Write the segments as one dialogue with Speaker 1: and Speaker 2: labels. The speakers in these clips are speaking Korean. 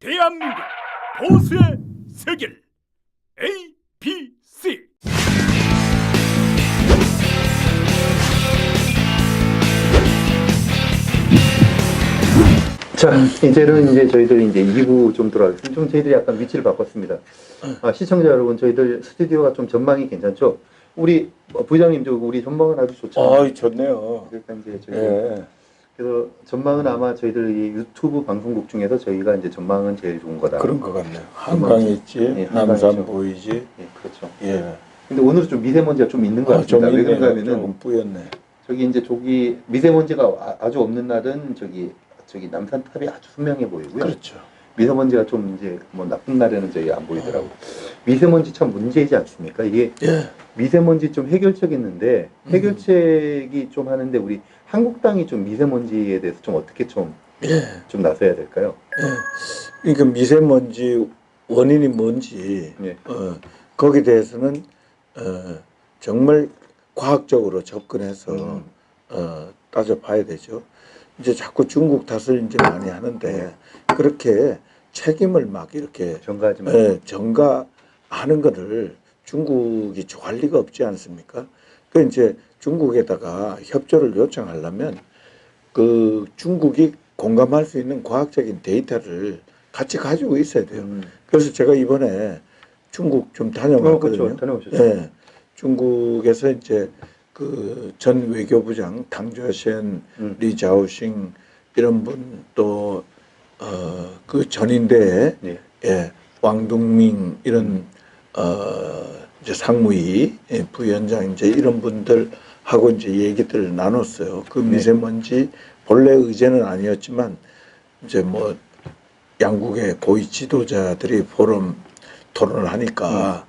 Speaker 1: 대한민국 보수의 세계를 ABC.
Speaker 2: 자, 이제는 저희들 2부 좀 돌아가겠습니다. 좀 저희들이 약간 위치를 바꿨습니다. 시청자 여러분, 저희들 스튜디오가 좀 전망이 괜찮죠? 우리 부장님, 우리 전망은 아주 좋잖아요.
Speaker 3: 좋네요.
Speaker 2: 그러니까 저희 그래서 전망은 아마 저희들 이 유튜브 방송국 중에서 저희가 전망은 제일 좋은 거다.
Speaker 3: 그런 것 같네요. 한강이 있지,
Speaker 2: 예,
Speaker 3: 남산
Speaker 2: 있죠.
Speaker 3: 보이지.
Speaker 2: 예, 그렇죠.
Speaker 3: 예.
Speaker 2: 근데 오늘은 좀 미세먼지가 좀 있는 것 같습니다. 왜 그런가 하면은
Speaker 3: 좀 뿌였네.
Speaker 2: 저기 미세먼지가 아주 없는 날은 저기 남산탑이 아주 선명해 보이고요.
Speaker 3: 그렇죠.
Speaker 2: 미세먼지가 좀 뭐 나쁜 날에는 저희 안 보이더라고요. 미세먼지 참 문제이지 않습니까? 이게
Speaker 3: 예.
Speaker 2: 미세먼지 좀 해결책 있는데 해결책이 좀 하는데 우리 한국당이 좀 미세먼지에 대해서 좀 어떻게 좀 나서야 될까요?
Speaker 3: 그러니까 미세먼지 원인이 뭔지
Speaker 2: 예.
Speaker 3: 거기에 대해서는 정말 과학적으로 접근해서 따져봐야 되죠. 이제 자꾸 중국 탓을 이제 많이 하는데 그렇게 책임을 막 이렇게
Speaker 2: 전가하지 말고.
Speaker 3: 전가하는 것을 중국이 좋아할 리가 없지 않습니까? 그 이제 중국에다가 협조를 요청하려면 그 중국이 공감할 수 있는 과학적인 데이터를 같이 가지고 있어야 돼요. 그래서 제가 이번에 중국 좀 다녀왔거든요.
Speaker 2: 그렇죠. 다녀오셨죠.
Speaker 3: 예, 중국에서 이제 그 전 외교부장 당좌셴, 리자오싱 이런 분 또 그 전인대에
Speaker 2: 네.
Speaker 3: 예, 왕동밍 이런 이제 상무위 부위원장 이제 이런 분들하고 이제 얘기들을 나눴어요. 그 미세먼지 본래 의제는 아니었지만 이제 뭐 양국의 고위 지도자들이 포럼 토론을 하니까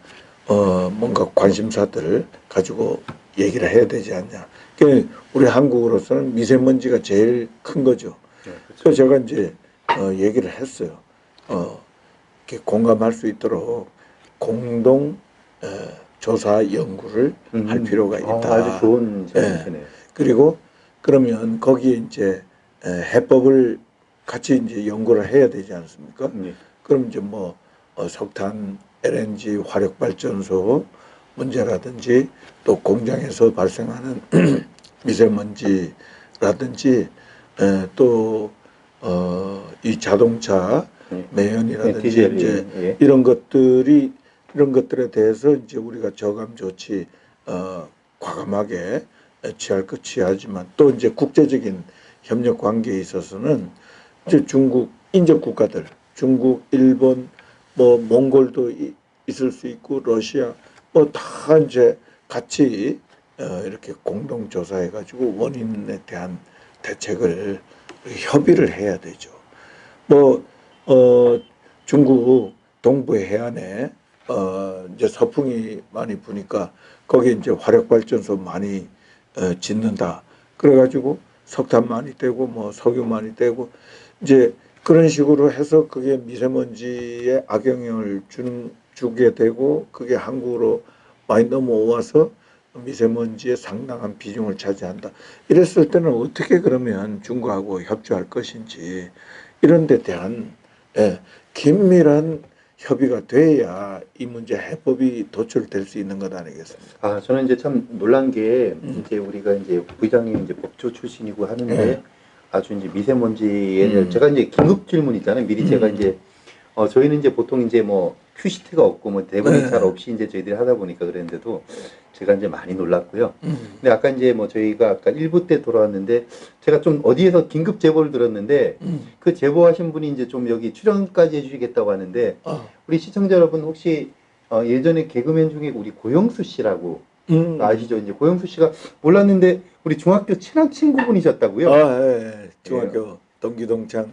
Speaker 3: 뭔가 관심사들 가지고 얘기를 해야 되지 않냐. 그러니까 우리 한국으로서는 미세먼지가 제일 큰 거죠. 그래서 제가 이제 얘기를 했어요. 이렇게 공감할 수 있도록 공동 조사 연구를 할 필요가 있다.
Speaker 2: 아주 좋은 제안이시네요.
Speaker 3: 그리고 그러면 거기에 이제 해법을 같이 이제 연구를 해야 되지 않습니까? 그럼 이제 뭐 석탄, LNG 화력 발전소 문제라든지 또 공장에서 발생하는 미세먼지라든지 또 이 자동차 매연이라든지 이제 이런 것들에 대해서 이제 우리가 저감 조치 과감하게 취할 것 취하지만 또 이제 국제적인 협력 관계에 있어서는 이제 중국 인접 국가들, 중국, 일본, 뭐 몽골도 있을 수 있고 러시아 뭐 다 이제 같이 이렇게 공동 조사해 가지고 원인에 대한 대책을 협의를 해야 되죠. 뭐 중국 동부의 해안에 이제 서풍이 많이 부니까 거기 이제 화력 발전소 많이 짓는다. 그래가지고 석탄 많이 떼고 뭐 석유 많이 떼고 이제 그런 식으로 해서 그게 미세먼지에 악영향을 주게 되고 그게 한국으로 많이 넘어와서 미세먼지의 상당한 비중을 차지한다. 이랬을 때는 어떻게 그러면 중국하고 협조할 것인지 이런 데 대한 긴밀한 협의가 돼야 이 문제 해법이 도출될 수 있는 것 아니겠습니까?
Speaker 2: 저는 이제 참 놀란 게 이제 우리가 이제 부장님 이제 법조 출신이고 하는데 아주 이제 미세먼지에 제가 이제 긴급 질문 있잖아요. 미리 제가 이제 저희는 이제 보통 이제 뭐 큐시트가 없고 뭐 대본이 잘 없이 이제 저희들이 하다 보니까 그랬는데도 제가 이제 많이 놀랐고요. 근데 아까 이제 뭐 저희가 아까 1부 때 돌아왔는데 제가 좀 어디에서 긴급 제보를 들었는데 그 제보하신 분이 이제 좀 여기 출연까지 해주시겠다고 하는데 우리 시청자 여러분 혹시 예전에 개그맨 중에 우리 고영수 씨라고 아시죠? 이제 고영수 씨가 몰랐는데 우리 중학교 친한 친구분이셨다고요?
Speaker 3: 중학교 동기 동창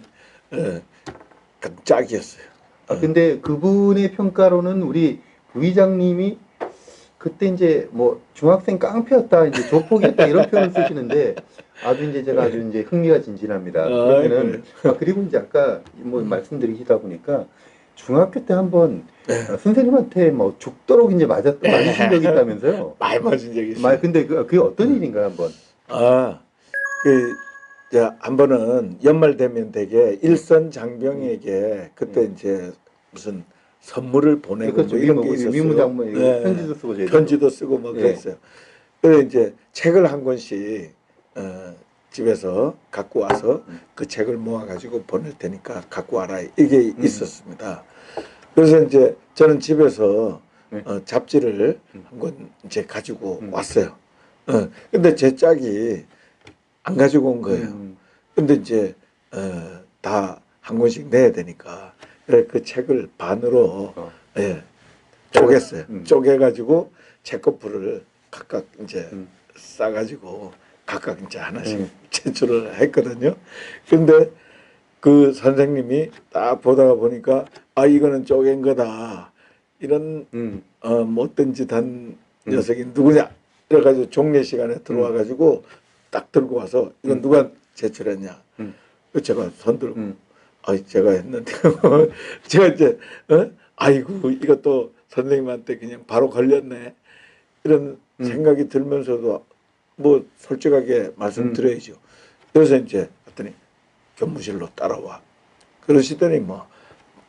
Speaker 3: 짝이었어요.
Speaker 2: 근데 그분의 평가로는 우리 부의장님이 그때 이제 뭐 중학생 깡패였다, 이제 조폭이었다 이런 표현을 쓰시는데 아주 이제 제가 아주 이제 흥미가 진진합니다. 그러면은 그리고 이제 아까 뭐 말씀드리시다 보니까 중학교 때 한번 선생님한테 뭐 죽도록 이제 맞으신 적이 있다면서요?
Speaker 3: 많이 맞은 적이 있어요.
Speaker 2: 근데 그게 어떤 일인가요, 한번?
Speaker 3: 그 자, 한 번은 연말 되면 되게 일선 장병에게 그때 이제 무슨 선물을 보내고
Speaker 2: 그렇죠.
Speaker 3: 뭐 이런 게 있었어요.
Speaker 2: 위무장모
Speaker 3: 예.
Speaker 2: 편지도 쓰고 저희도.
Speaker 3: 편지도 쓰고 뭐
Speaker 2: 예.
Speaker 3: 그랬어요. 그래서 이제 책을 한 권씩 집에서 갖고 와서 그 책을 모아가지고 보낼 테니까 갖고 와라 이게 있었습니다. 그래서 이제 저는 집에서 잡지를 한 권 이제 가지고 왔어요. 근데 제 짝이 안 가지고 온 거예요. 근데 이제 다 한 권씩 내야 되니까 그래 그 책을 반으로 예, 쪼갰어요. 쪼개가지고 책거풀을 각각 이제 싸가지고 각각 이제 하나씩 제출을 했거든요. 근데 그 선생님이 딱 보다가 보니까 아 이거는 쪼갠 거다. 이런 못된 짓 한 녀석이 누구냐? 그래가지고 종례 시간에 들어와가지고 딱 들고 와서 이건 누가 제출했냐? 그 제가 손 들고 아 제가 했는데 제가 이제 아이고 이것도 선생님한테 그냥 바로 걸렸네 이런 생각이 들면서도 뭐 솔직하게 말씀드려야죠. 그래서 이제 했더니 교무실로 따라와 그러시더니 뭐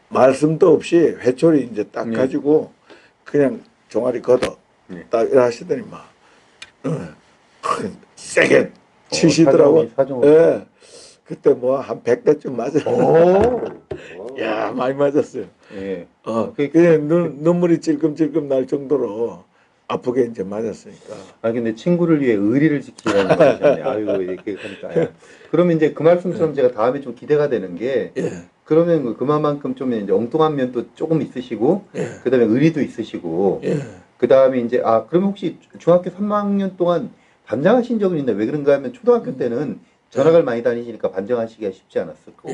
Speaker 3: 말씀도 없이 회초리 이제 딱 가지고 그냥 종아리 걷어 딱 하시더니 막 세게 치시더라고. 예. 그때 뭐 한 100대쯤 맞아요. 야 많이 맞았어요.
Speaker 2: 예.
Speaker 3: 그냥 눈물이 찔끔찔끔 날 정도로 아프게 이제 맞았으니까.
Speaker 2: 아 근데 친구를 위해 의리를 지키라는 거잖아요. 아유 이렇게 하니까. 그러면 이제 그 말씀처럼 제가 다음에 좀 기대가 되는 게 그러면 그만큼 좀 이제 엉뚱한 면도 조금 있으시고 그다음에 의리도 있으시고 그다음에 이제 아 그러면 혹시 중학교 3학년 동안 반장하신 적은 있나요? 왜 그런가 하면 초등학교 때는 전학을 많이 다니시니까 반장하시기가 쉽지 않았을 거고.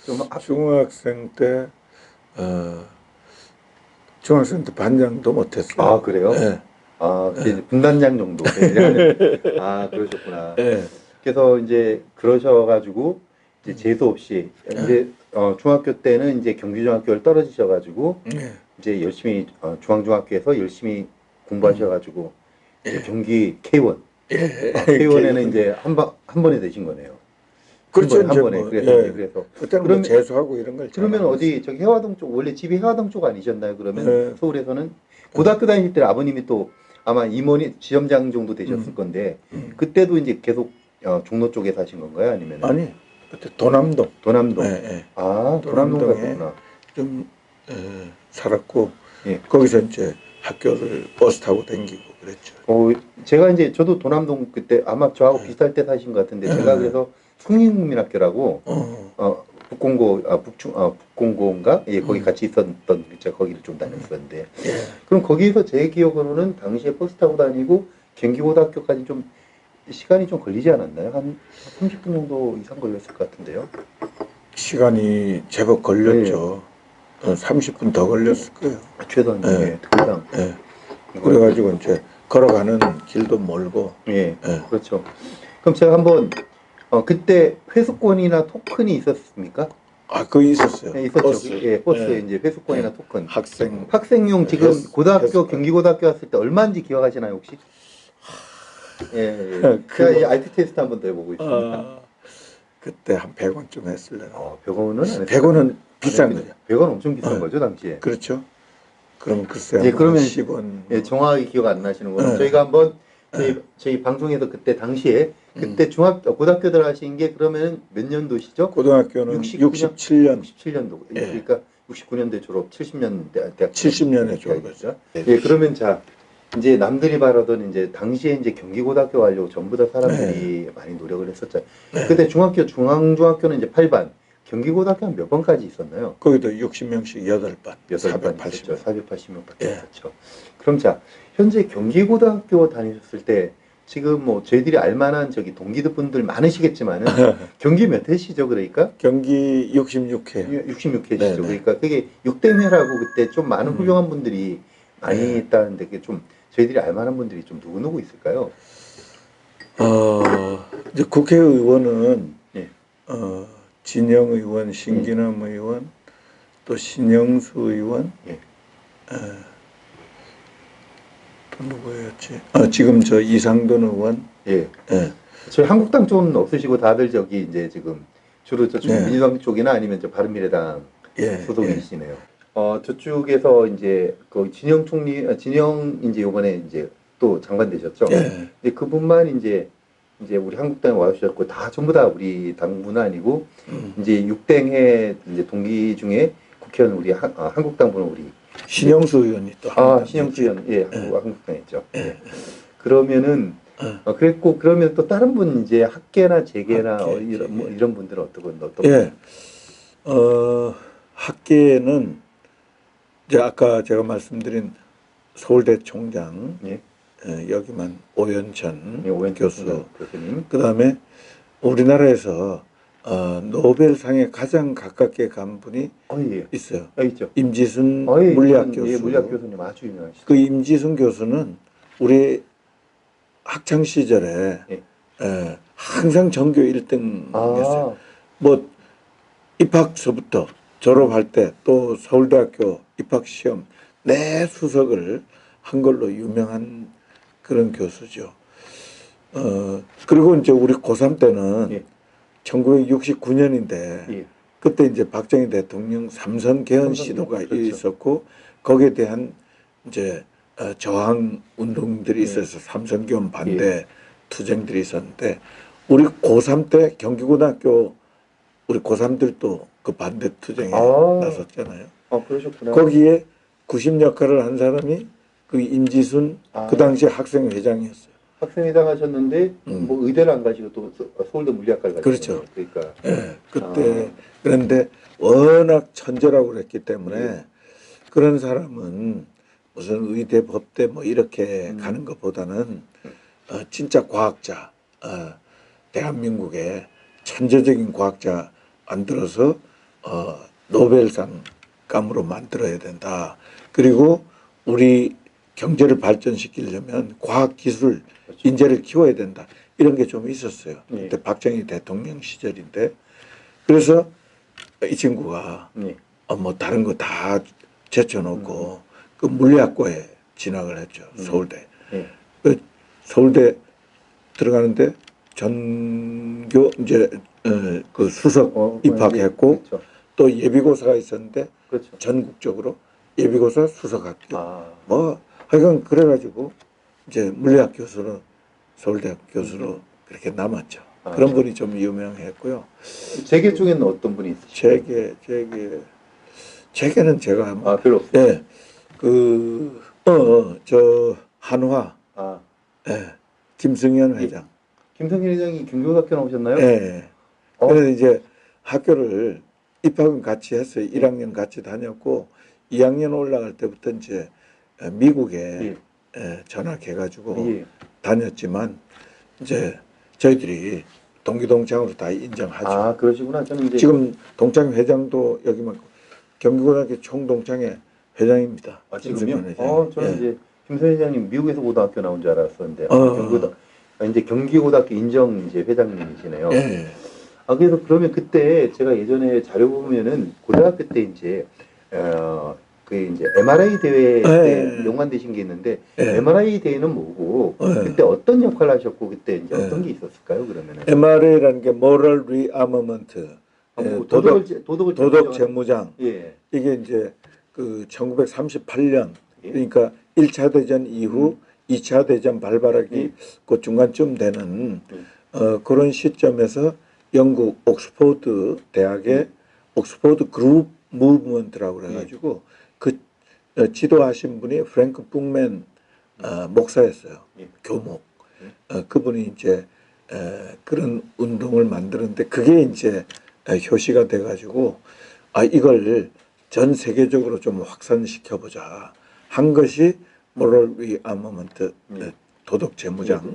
Speaker 2: 좀
Speaker 3: 중학생 때 중학생 때 반장도 못했어요.
Speaker 2: 아 그래요?
Speaker 3: 네.
Speaker 2: 아 분단장 정도. 아 그러셨구나.
Speaker 3: 네.
Speaker 2: 그래서 이제 그러셔가지고 이제 재수 없이 이제 중학교 때는 이제 경기중학교를 떨어지셔가지고 이제 열심히 중앙중학교에서 열심히 공부하셔가지고 이제 경기 K1 K1에는 이제 한 번에 되신 거네요.
Speaker 3: 그렇죠.
Speaker 2: 한 번에.
Speaker 3: 뭐,
Speaker 2: 그래서 그래서
Speaker 3: 그때는 뭐 재수하고 이런 걸
Speaker 2: 그러면 어디 저기 해화동 쪽 원래 집이 해화동 쪽 아니셨나요? 그러면 서울에서는 고등학교 다닐 때 아버님이 또 아마 임원이 지점장 정도 되셨을 건데 그때도 이제 계속 종로 쪽에 사신 건가요? 아니면
Speaker 3: 아니 그때 도남동.
Speaker 2: 도남동.
Speaker 3: 네.
Speaker 2: 아 도남동
Speaker 3: 도남동에
Speaker 2: 갔구나.
Speaker 3: 좀 살았고 거기서 이제 학교를 버스 타고 다니고 그랬죠.
Speaker 2: 제가 이제 저도 도남동 그때 아마 저하고 비슷할 때 사신 것 같은데 제가 그래서 성인국민학교라고 북공고인가 거기 같이 있었던 제가 거기를 좀 다녔었는데 그럼 거기서 제 기억으로는 당시에 버스 타고 다니고 경기고등학교까지 좀 시간이 좀 걸리지 않았나요? 한 30분 정도 이상 걸렸을 것 같은데요.
Speaker 3: 시간이 제법 걸렸죠. 30분 더 걸렸을 거예요.
Speaker 2: 최소한 특별상.
Speaker 3: 그래가지고 이제 걸어가는 길도 멀고.
Speaker 2: 그렇죠. 그럼 제가 한번 그때 회수권이나 토큰이 있었습니까?
Speaker 3: 아, 그거 있었어요.
Speaker 2: 네, 있었죠. 버스에 이제 회수권이나 토큰. 학생용 지금 고등학교 경기고등학교 갔을 때 얼마인지 기억하시나요 혹시? 제가 이제 IT 테스트 한번 더 해보고 있습니다.
Speaker 3: 그때 한 100원쯤 했을래나.
Speaker 2: 100원은 안 했어요.
Speaker 3: 100원은 비싼 거죠.
Speaker 2: 100원 엄청 비싼 거죠 당시에.
Speaker 3: 그렇죠. 그럼 글쎄요.
Speaker 2: 그러면
Speaker 3: 10원.
Speaker 2: 정확하게 기억 안 나시는 거는 저희가 한번 저희 방송에서 그때 당시에 그때 고등학교 들어가신 게 그러면 몇 년도시죠?
Speaker 3: 고등학교는 67년.
Speaker 2: 67년도. 그러니까 69년대 졸업, 70년대 대학
Speaker 3: 70년에 졸업했죠.
Speaker 2: 그러면 자 이제 남들이 바라던 이제 당시에 이제 경기고등학교 가려고 전부 다 사람들이 많이 노력을 했었죠. 그때 중앙중학교는 이제 8반, 경기고등학교 한 몇 번까지 있었나요?
Speaker 3: 거기도 60명씩 8반,
Speaker 2: 480명. 480명밖에 없었죠. 그럼 자, 현재 경기고등학교 다니셨을 때 지금 뭐 저희들이 알만한 저기 동기들 분들 많으시겠지만은 경기 몇 회시죠, 그러니까?
Speaker 3: 경기 66회.
Speaker 2: 66회시죠. 그러니까 그게 6대회라고 그때 좀 많은 훌륭한 분들이 많이 있다는데 그게 좀 저희들이 알만한 분들이 좀 누구 있을까요?
Speaker 3: 이제 국회의원은 진영 의원, 신기남 의원, 또 신영수 의원, 또 누구였지? 지금 저 이상돈 의원,
Speaker 2: 저희 한국당 쪽은 없으시고 다들 저기 이제 지금 주로 저쪽
Speaker 3: 예.
Speaker 2: 민주당 쪽이나 아니면 저 바른미래당
Speaker 3: 예,
Speaker 2: 소속이시네요. 저쪽에서 이제 그 진영 총리, 진영 이제 요번에 이제 또 장관 되셨죠.
Speaker 3: 예.
Speaker 2: 근데 그분만 이제 우리 한국당에 와주셨고 다 전부 다 우리 당분은 아니고 이제 6대 이제 동기 중에 국회의원 우리 한국당 분은 우리
Speaker 3: 신영수 의원이 또
Speaker 2: 신영수 의원 한국당에 있죠. 그러면은 그랬고 그러면 또 다른 분 이제 학계나 재계나
Speaker 3: 학계,
Speaker 2: 이런 분들은 어떤
Speaker 3: 예. 학계는 이제 아까 제가 말씀드린 서울대 총장
Speaker 2: 예.
Speaker 3: 여기만 오연천
Speaker 2: 오연천
Speaker 3: 교수,
Speaker 2: 교수님.
Speaker 3: 그다음에 우리나라에서 노벨상에 가장 가깝게 간 분이
Speaker 2: 예.
Speaker 3: 있어요.
Speaker 2: 있죠.
Speaker 3: 임지순
Speaker 2: 예,
Speaker 3: 물리학 교수.
Speaker 2: 예, 물리학 교수님 아주 유명하시죠.
Speaker 3: 그 임지순 교수는 우리 학창 시절에
Speaker 2: 예.
Speaker 3: 항상 전교 1등이었어요.
Speaker 2: 아,
Speaker 3: 뭐 입학서부터 졸업할 때 또 서울대학교 입학 시험 내 수석을 한 걸로 유명한 그런 교수죠. 그리고 이제 우리 고3 때는
Speaker 2: 예.
Speaker 3: 1969년인데
Speaker 2: 예.
Speaker 3: 그때 이제 박정희 대통령 삼선 개헌 시도가
Speaker 2: 그렇죠.
Speaker 3: 있었고 거기에 대한 이제 저항 운동들이
Speaker 2: 예.
Speaker 3: 있어서 삼선 개헌 반대 투쟁들이 있었는데 우리 고3 때 경기고등학교 우리 고3들도 그 반대 투쟁에 나섰잖아요.
Speaker 2: 그러셨구나.
Speaker 3: 거기에 구심 역할을 한 사람이 그 임지순 그 당시 학생회장이었어요.
Speaker 2: 학생회장 하셨는데 뭐 의대를 안 가시고 또 서울대 물리학과를 가셨어요.
Speaker 3: 그렇죠.
Speaker 2: 그러니까
Speaker 3: 예, 그때 그런데 워낙 천재라고 그랬기 때문에 그런 사람은 무슨 의대 법대 뭐 이렇게 가는 것보다는 진짜 과학자, 대한민국의 천재적인 과학자 만들어서 노벨상 감으로 만들어야 된다. 그리고 우리 경제를 발전시키려면 과학 기술
Speaker 2: 그렇죠.
Speaker 3: 인재를 키워야 된다. 이런 게 좀 있었어요.
Speaker 2: 예.
Speaker 3: 그때 박정희 대통령 시절인데 그래서 이 친구가 뭐 다른 거 다 제쳐놓고 그 물리학과에 진학을 했죠. 서울대. 그 서울대 들어가는데 전교 이제 그 수석 입학했고
Speaker 2: 그렇죠.
Speaker 3: 또 예비고사가 있었는데
Speaker 2: 그렇죠.
Speaker 3: 전국적으로 예비고사 수석 합격.
Speaker 2: 아,
Speaker 3: 뭐 하여간 그래가지고 이제 물리학 교수로 서울대학 교수로 그렇게 남았죠. 그런 분이 좀 유명했고요.
Speaker 2: 재계 중에는 어떤 분이 있으시죠?
Speaker 3: 재계는 제가
Speaker 2: 별로 없어요.
Speaker 3: 예, 저 한화 김승현 회장.
Speaker 2: 김성현 회장이 경교학교 나오셨나요?
Speaker 3: 예. 그래서 이제 학교를 입학은 같이 했어요. 1학년 같이 다녔고 2학년 올라갈 때부터 이제 미국에 전학해가지고 다녔지만 이제 저희들이 동기동창으로 다 인정하죠.
Speaker 2: 그러시구나. 저는 이제
Speaker 3: 지금 동창 회장도 여기만 경기고등학교 총동창회 회장입니다.
Speaker 2: 지금요?
Speaker 3: 회장이.
Speaker 2: 저는 이제 김성현 회장님 미국에서 고등학교 나온 줄 알았었는데 이제 경기고등학교 인정 이제 회장님이시네요. 그래서 그러면 그때 제가 예전에 자료 보면은 고등학교 때 이제 그 이제 MRI 대회 때 연관되신 게 있는데 MRI 대회는 뭐고 그때 어떤 역할을 하셨고 그때 이제 어떤 게 있었을까요? 그러면은
Speaker 3: MRA라는 게 Moral Rearmament 도덕 재무장 이게 이제 그 1938년 그러니까 1차 대전 이후 2차 대전 발발하기 그 중간쯤 되는 그런 시점에서 영국 옥스포드 대학의 옥스포드 그룹 무브먼트라고 그래가지고 그 지도하신 분이 프랭크 북맨 목사였어요. 교목. 그분이 이제 그런 운동을 만드는데 그게 이제 효시가 돼가지고 이걸 전 세계적으로 좀 확산시켜보자 한 것이 모럴 리아머먼트 도덕 재무장.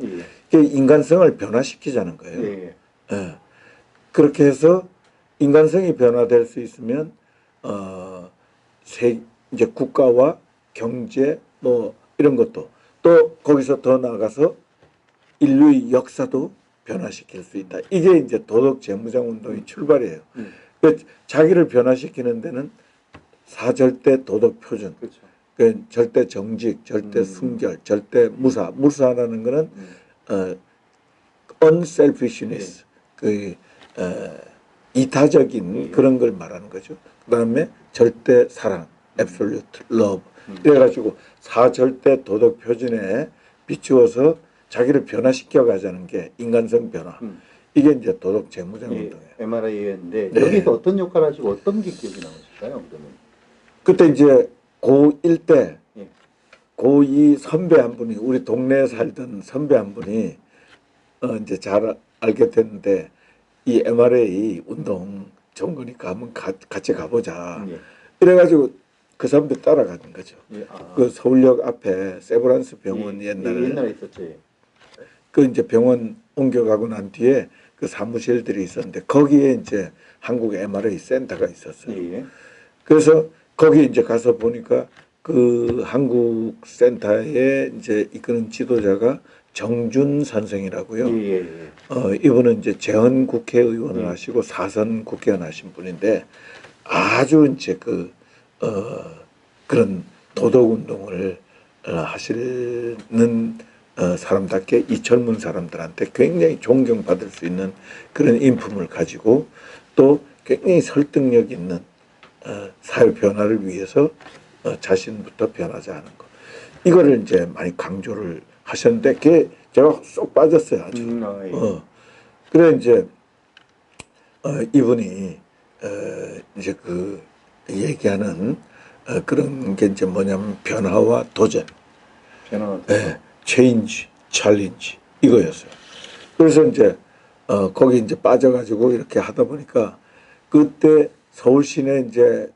Speaker 3: 인간성을 변화시키자는 거예요. 그렇게 해서 인간성이 변화될 수 있으면 이제 국가와 경제 뭐 이런 것도 또 거기서 더 나아가서 인류의 역사도 변화시킬 수 있다. 이게 이제 도덕 재무장 운동의 출발이에요. 자기를 변화시키는 데는 사절대 도덕 표준, 절대 정직, 절대 순결, 절대 무사. 무사라는 거는 unselfishness, 그 이타적인 그런 걸 말하는 거죠. 그다음에 절대 사랑, absolute love. 이래가지고 사절대 도덕 표준에 비추어서 자기를 변화시켜 가자는 게 인간성 변화. 이게 이제 도덕 재무장 운동이에요.
Speaker 2: MRI였는데
Speaker 3: 네.
Speaker 2: 여기서 어떤 역할을 하시고 어떤 게 기억이 나오실까요? 그러면
Speaker 3: 그때 이제 고1 때
Speaker 2: 예.
Speaker 3: 고2 선배 한 분이 우리 동네에 살던 선배 한 분이 이제 잘 알게 됐는데 이 MRA 운동 좋은 거니까 한번 같이 가보자.
Speaker 2: 예.
Speaker 3: 이래가지고 그 사람들 따라가는 거죠.
Speaker 2: 예. 아.
Speaker 3: 그 서울역 앞에 세브란스 병원
Speaker 2: 예.
Speaker 3: 옛날에
Speaker 2: 옛날에 있었죠. 예.
Speaker 3: 그 이제 병원 옮겨가고 난 뒤에 그 사무실들이 있었는데 거기에 이제 한국 MRA 센터가 있었어요.
Speaker 2: 예.
Speaker 3: 그래서 거기 이제 가서 보니까 그 한국 센터에 이제 이끄는 지도자가 정준 선생이라고요.
Speaker 2: 예. 예.
Speaker 3: 이분은 이제 재헌 국회의원을
Speaker 2: 예.
Speaker 3: 하시고 사선 국회의원 하신 분인데 아주 이제 그런 도덕 운동을 하시는 사람답게 이 젊은 사람들한테 굉장히 존경받을 수 있는 그런 인품을 가지고 또 굉장히 설득력 있는 사회 변화를 위해서 자신부터 변하자 하는 거. 이거를 이제 많이 강조를 하셨는데 그게 제가 쏙 빠졌어요. 아주.
Speaker 2: 예.
Speaker 3: 그래 이제 이분이 이제 그 얘기하는 그런 게 이제 뭐냐면 변화와 도전.
Speaker 2: 변화.
Speaker 3: 네, change, challenge 이거였어요. 그래서 이제 거기 이제 빠져가지고 이렇게 하다 보니까 그때 서울 시내 이제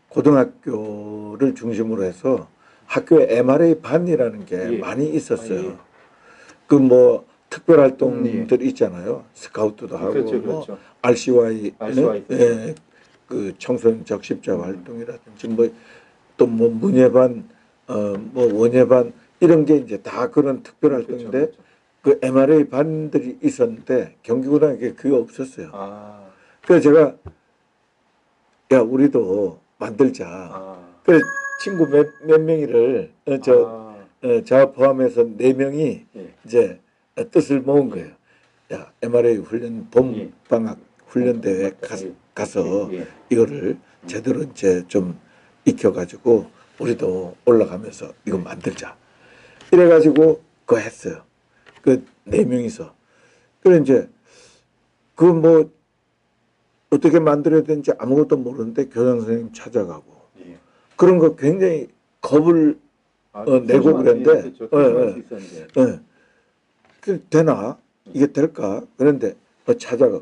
Speaker 3: 고등학교를 중심으로 해서 학교에 MRA 반이라는 게
Speaker 2: 예.
Speaker 3: 많이 있었어요.
Speaker 2: 아, 예.
Speaker 3: 그 뭐 특별 활동들 있잖아요. 스카우트도 하고
Speaker 2: 그렇죠,
Speaker 3: 뭐
Speaker 2: 그렇죠.
Speaker 3: RCY,
Speaker 2: RCY.
Speaker 3: 예, 그 청소년 적십자 활동이라든지 뭐 또 뭐 문예반, 뭐 원예반 이런 게 이제 다 그런 특별 활동인데
Speaker 2: 그렇죠.
Speaker 3: 그 MRA 반들이 있었는데 경기고등학교에 그게 없었어요.
Speaker 2: 아.
Speaker 3: 그래서 제가 야 우리도 만들자.
Speaker 2: 아.
Speaker 3: 그래서 친구 몇 명이를 저 포함해서 4명이
Speaker 2: 예.
Speaker 3: 이제 뜻을 모은 거예요. 야 MRA 훈련 봄방학 훈련 대회 가서
Speaker 2: 예.
Speaker 3: 이거를 제대로 이제 좀 익혀가지고 우리도 올라가면서 이거 만들자. 이래가지고 그거 했어요. 그 4명이서. 그래 이제 그 뭐 어떻게 만들어야 되는지 아무것도 모르는데 교장 선생님 찾아가고
Speaker 2: 예.
Speaker 3: 그런 거 굉장히 겁을 내고 그랬는데 그 되나 이게 될까 그런데 찾아가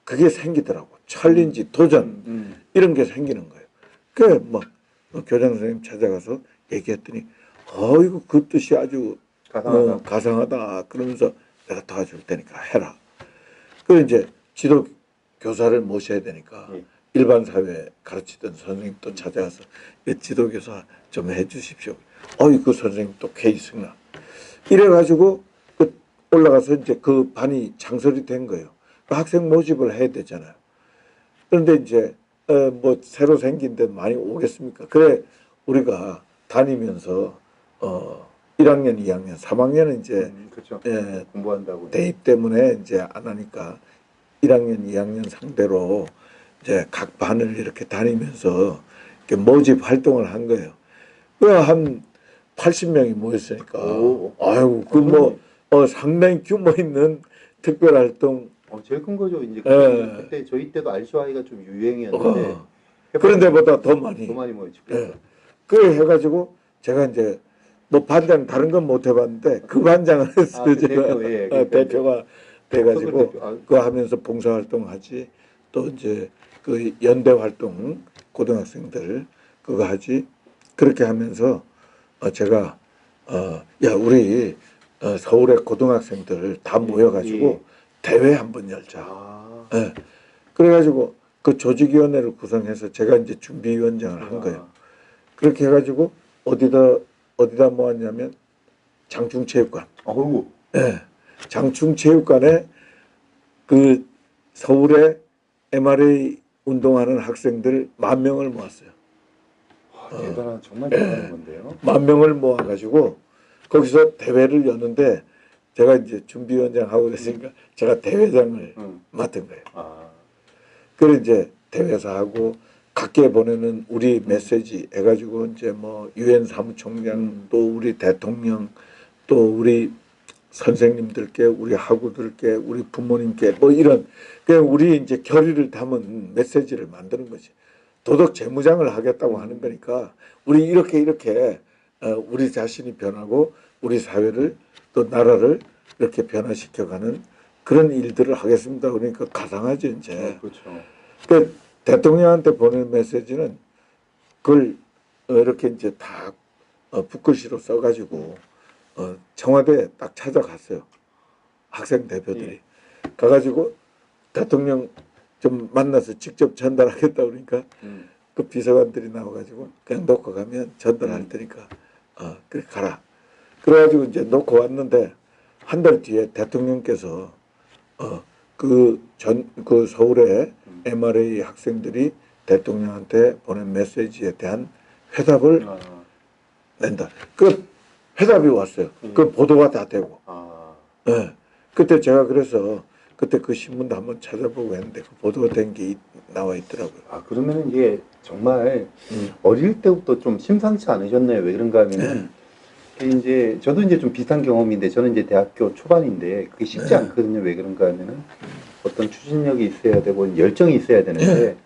Speaker 3: 그게 생기더라고 챌린지 도전 이런 게 생기는 거예요. 그래 뭐 교장 선생님 찾아가서 얘기했더니 이거 그 뜻이 아주 가상하다 그러면서 내가 도와줄 테니까 해라. 그래 이제 지도 교사를 모셔야 되니까 일반 사회 가르치던 선생님 또 찾아가서 지도교사 좀 해주십시오. 그 선생님 또 케이스나 이래가지고 그 올라가서 이제 그 반이 창설이 된 거예요. 그 학생 모집을 해야 되잖아요. 그런데 이제 뭐 새로 생긴 데 많이 오겠습니까? 그래 우리가 다니면서 1학년, 2학년, 3학년은 이제
Speaker 2: 그렇죠.
Speaker 3: 예,
Speaker 2: 공부한다고
Speaker 3: 대입 때문에 이제 안 하니까 1학년, 2학년 상대로 이제 각 반을 이렇게 다니면서 이렇게 모집 활동을 한 거예요. 한 80명이 모였으니까. 아이고, 그 뭐 상당히 규모 있는 특별 활동.
Speaker 2: 제일 큰 거죠. 이제 그때 저희 때도 RCY가 좀 유행이었는데
Speaker 3: 그런 데보다 더 많이
Speaker 2: 모였죠.
Speaker 3: 그래 해가지고 제가 이제 뭐 반장 다른 건 못 해봤는데 그 반장을 했어요. 제가 대표가 돼가지고 그거 하면서 봉사활동 하지 또 이제 그 연대 활동 고등학생들 그거 하지 그렇게 하면서 제가 야 우리 서울의 고등학생들 다 모여가지고 대회 한번 열자. 그래가지고 그 조직위원회를 구성해서 제가 이제 준비위원장을 한 거예요. 그렇게 해가지고 어디다 모았냐면 장충체육관. 장충체육관에 그 서울에 MRA 운동하는 학생들 10,000명을 모았어요.
Speaker 2: 정말 대단한 건데요.
Speaker 3: 10,000명을 모아가지고 거기서 대회를 여는데 제가 이제 준비위원장 하고 그랬으니까 제가 대회장을 맡은 거예요.
Speaker 2: 아,
Speaker 3: 그래 이제 대회에서 하고 각계 보내는 우리 메시지 해가지고 이제 뭐 유엔 사무총장 또 우리 대통령 또 우리 선생님들께 우리 학우들께 우리 부모님께 뭐 이런 그냥 우리 이제 결의를 담은 메시지를 만드는 거지. 도덕 재무장을 하겠다고 하는 거니까 우리 이렇게 우리 자신이 변하고 우리 사회를 또 나라를 이렇게 변화시켜가는 그런 일들을 하겠습니다. 그러니까 가상하죠 이제.
Speaker 2: 그렇죠.
Speaker 3: 그 대통령한테 보낸 메시지는 그걸 이렇게 이제 다 붓글씨로 써가지고 청와대에 딱 찾아갔어요. 학생 대표들이 가가지고 대통령 좀 만나서 직접 전달하겠다 그러니까 그 비서관들이 나와가지고 그냥 놓고 가면 전달할 테니까 그래 가라. 그래가지고 이제 놓고 왔는데 한 달 뒤에 대통령께서 그 서울의 MRA 학생들이 대통령한테 보낸 메시지에 대한 회답을 낸다. 그 회답이 왔어요. 그 보도가 다 되고. 네. 그때 제가 그래서 그때 그 신문도 한번 찾아보고 했는데 그 보도가 된 게 나와 있더라고요.
Speaker 2: 아, 그러면은 이게 정말 어릴 때부터 좀 심상치 않으셨나요? 왜 그런가 하면은 이제 저도 이제 좀 비슷한 경험인데 저는 이제 대학교 초반인데 그게 쉽지 않거든요. 왜 그런가 하면은 어떤 추진력이 있어야 되고 열정이 있어야 되는데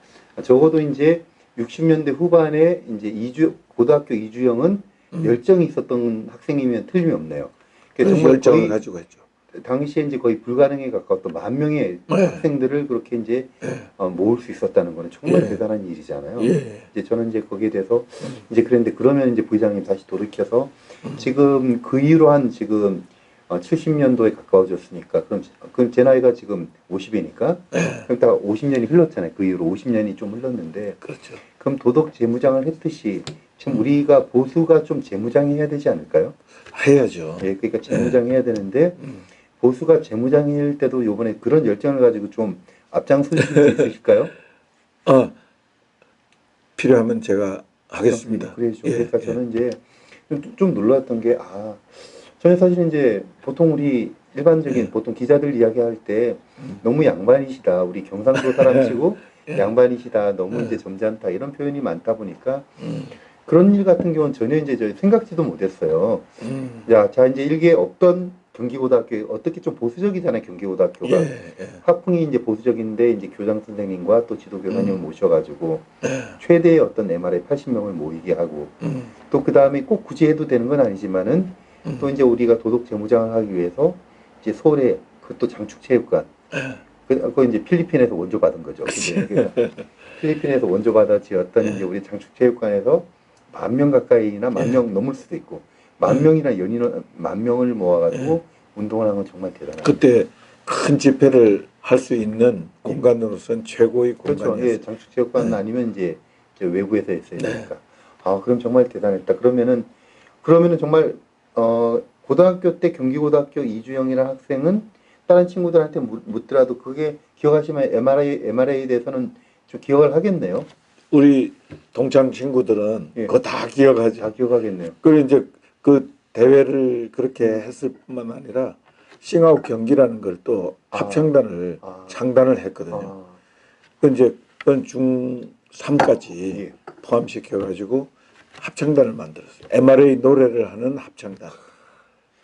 Speaker 2: 적어도 이제 60년대 후반에 이제 고등학교 이주영은 열정이 있었던 학생이면 틀림이 없네요.
Speaker 3: 그래서
Speaker 2: 정말
Speaker 3: 열정을
Speaker 2: 거의
Speaker 3: 가지고 했죠.
Speaker 2: 당시에 이제 거의 불가능에 가까웠던 10,000명의 학생들을 그렇게 이제 모을 수 있었다는 거는 정말 대단한 일이잖아요. 이제 저는 이제 거기에 대해서 이제 그랬는데 그러면 이제 부회장님 다시 돌이켜서 지금 그 이후로 한 지금 70년도에 가까워졌으니까 그럼 제 나이가 지금 50이니까 그럼 다 50년이 흘렀잖아요. 그 이후로 50년이 좀 흘렀는데
Speaker 3: 그렇죠.
Speaker 2: 그럼 도덕 재무장을 했듯이 지금 우리가 보수가 좀 재무장해야 되지 않을까요?
Speaker 3: 해야죠.
Speaker 2: 예, 그러니까 재무장해야 되는데 보수가 재무장일 때도 요번에 그런 열정을 가지고 좀 앞장설 수 있으실까요?
Speaker 3: 필요하면 제가 하겠습니다.
Speaker 2: 그래죠. 그러니까 저는 이제 좀 놀랐던 게 저는 사실 이제 보통 우리 일반적인 보통 기자들 이야기할 때 너무 양반이시다. 우리 경상도 사람치고 양반이시다. 너무 이제 점잖다. 이런 표현이 많다 보니까 그런 일 같은 경우는 전혀 이제 저 생각지도 못했어요. 야, 자 이제 일개 없던 경기고등학교 어떻게 좀 보수적이잖아요. 경기고등학교가 학풍이 이제 보수적인데 이제 교장 선생님과 또 지도 교사님을 모셔가지고 최대의 어떤 MRA 80명을 모이게 하고 또 그 다음에 꼭 굳이 해도 되는 건 아니지만은 또 이제 우리가 도덕 재무장을 하기 위해서 이제 서울에 그것도 장축체육관 그거 이제 필리핀에서 원조받은 거죠. 근데 필리핀에서 원조받아 지었던 이제 우리 장축체육관에서 10,000명 가까이나 10,000명 넘을 수도 있고 10,000명이나 연인원 10,000명을 모아가지고 운동을 한 건 정말 대단하죠.
Speaker 3: 그때 큰 집회를 할 수 있는 공간으로서는 최고의
Speaker 2: 그렇죠.
Speaker 3: 공간이었어요.
Speaker 2: 예, 장축체육관 아니면 이제 외부에서 했어야 되니까. 그럼 정말 대단했다. 그러면은 정말 고등학교 때 경기고등학교 이주영이라는 학생은 다른 친구들한테 묻더라도 그게 기억하시면 MRA에 대해서는 좀 기억을 하겠네요.
Speaker 3: 우리 동창 친구들은 그거 다 기억하죠.
Speaker 2: 다 기억하겠네요.
Speaker 3: 그리고 이제 그 대회를 그렇게 했을 뿐만 아니라 싱아웃 경기라는 걸 또 합창단을 창단을 했거든요. 그 이제 그건 중3까지 포함시켜가지고 합창단을 만들었어요. MRA 노래를 하는 합창단.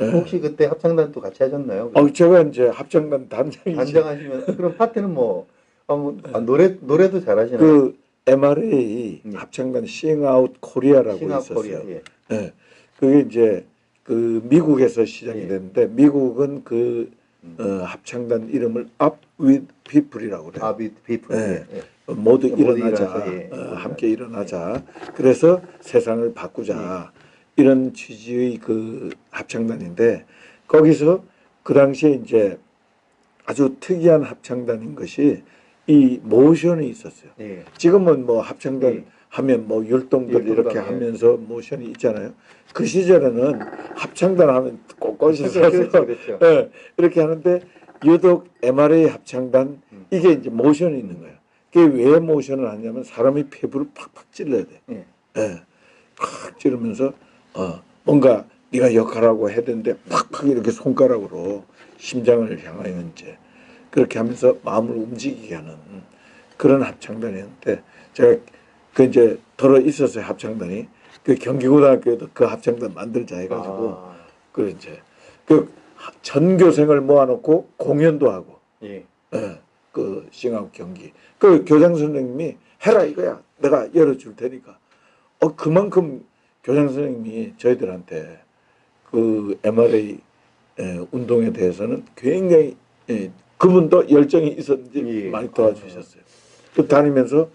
Speaker 2: 혹시 그때 합창단도 같이 하셨나요?
Speaker 3: 제가 이제 합창단 단장이지.
Speaker 2: 단장하시면 그럼 파트는 노래도 잘하시나요?
Speaker 3: 그 MRA 합창단 싱아웃 코리아라고 있었어요.
Speaker 2: 코리아,
Speaker 3: 예. 그게 이제 그 미국에서 시작이 됐는데 미국은 그 합창단 이름을 Up with People이라고 그래요.
Speaker 2: Up with People.
Speaker 3: 모두 일어나자. 함께 일어나자. 그래서 세상을 바꾸자. 이런 취지의 그 합창단인데 거기서 그 당시에 이제 아주 특이한 합창단인 것이 이 모션이 있었어요. 지금은 뭐 합창단 하면 뭐 율동들 이렇게 하면서 모션이 있잖아요. 그 시절에는 합창단 하면 꼿꼿이 서서
Speaker 2: 그렇죠.
Speaker 3: 이렇게 하는데 유독 MRA 합창단 이게 이제 모션이 있는 거예요. 그게 왜 모션을 하냐면 사람이 피부를 팍팍 찔러야 돼. 팍 찌르면서 뭔가 네가 역할하고 해야 되는데 팍팍 이렇게 손가락으로 심장을 향하여 이제 그렇게 하면서 마음을 움직이게 하는 그런 합창단이었는데 제가 그 이제 들어 있었어요. 합창단이 그 경기고등학교에도 그 합창단 만들자 해가지고 그 이제 그 전교생을 모아놓고 공연도 하고
Speaker 2: 예.
Speaker 3: 예, 그 싱아웃 경기 그 교장 선생님이 해라 이거야 내가 열어줄 테니까 그만큼 교장 선생님이 저희들한테 그 MRA 운동에 대해서는 굉장히 그분도 열정이 있었는지
Speaker 2: 예.
Speaker 3: 많이 도와주셨어요. 또 다니면서